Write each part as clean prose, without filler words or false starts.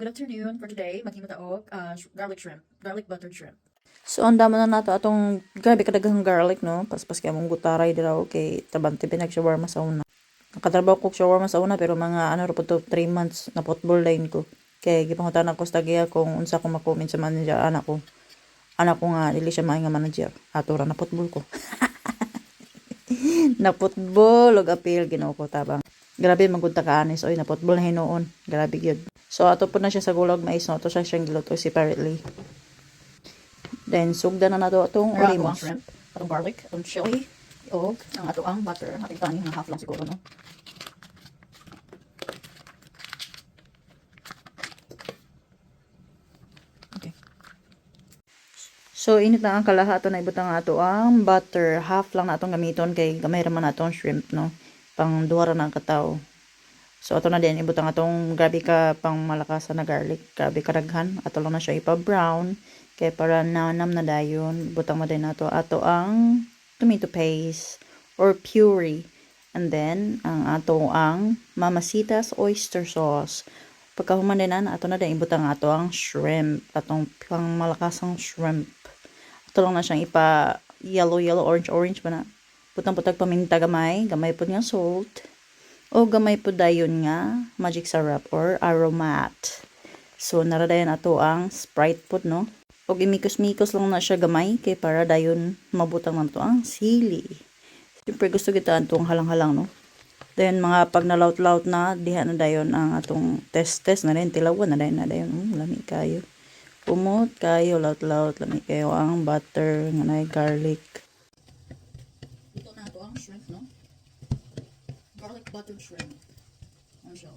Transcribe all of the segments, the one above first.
good afternoon. For today, maghimutaog garlic shrimp, garlic buttered shrimp. So, ang dama na nato atong grabe kadaghang garlic, no? Paspas kaya mong gutaray dira okay. Tabante pinag-shawarma sa una. Nakatrabaho ko shawarma sa una pero mga ano ra po to 3 months na football line ko. Kay gipangutan ako sa tagiya kung unsa ko ma-comment sa manager anak ko. Anak ko nga dili siya maayong nga manager. Ato ra na football ko. Na football og appeal Ginoo ko tabang. Grabe magud ta kaanis oy na football na hinuon. Grabe gyud. So ato po na siya sa gulog mais no to siya siyang giluto separately. Then sugda na nato atong Ato ang orimos. shrimp, atong garlic, atong chili, og ang ato ang butter. Ating tanin nga half lang siguro, no? Okay. So init na ang kalahato na ibutang ato ang butter. Half lang na atong gamiton kay gamay ra man atong shrimp no. Pang duha ra na ang kataw. So ato na din ibutang atong grabe ka pang malakasan na garlic. Grabe kadaghan. Ato lang na siya ipa-brown kay para nanam na dayon. Ibutang mo din ato ang tomato paste or puree. And then ang ato ang Mamacita's oyster sauce. Pagkahuman din na ato na din ibutang ato ang shrimp. Atong pang malakasang shrimp. Ito lang na siyang ipa yellow, orange ba na. Putang-putag paminta gamay po nga salt. O gamay po dayon nga magic syrup or aromat. So naradayan ato ang Sprite po no. O imikos-mikos lang na siya gamay kay para dayon mabutang na to ang sili. Siyempre gusto kita atong halang-halang no. Then mga pag nalaut-laut na diha na dayon ang atong test na rin tilawan na dayon. Lami kayo. Pumot kayo, laut-laut, lami kayo ang butter, nga na garlic. Ito na ato ang shrimp, no? Garlic buttered shrimp. Ano siya?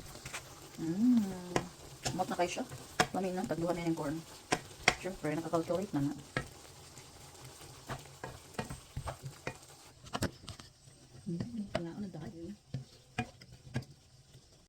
Mat na kayo siya. Lami na, tagduhan na yung corn. Siyempre, nakakalculate na na.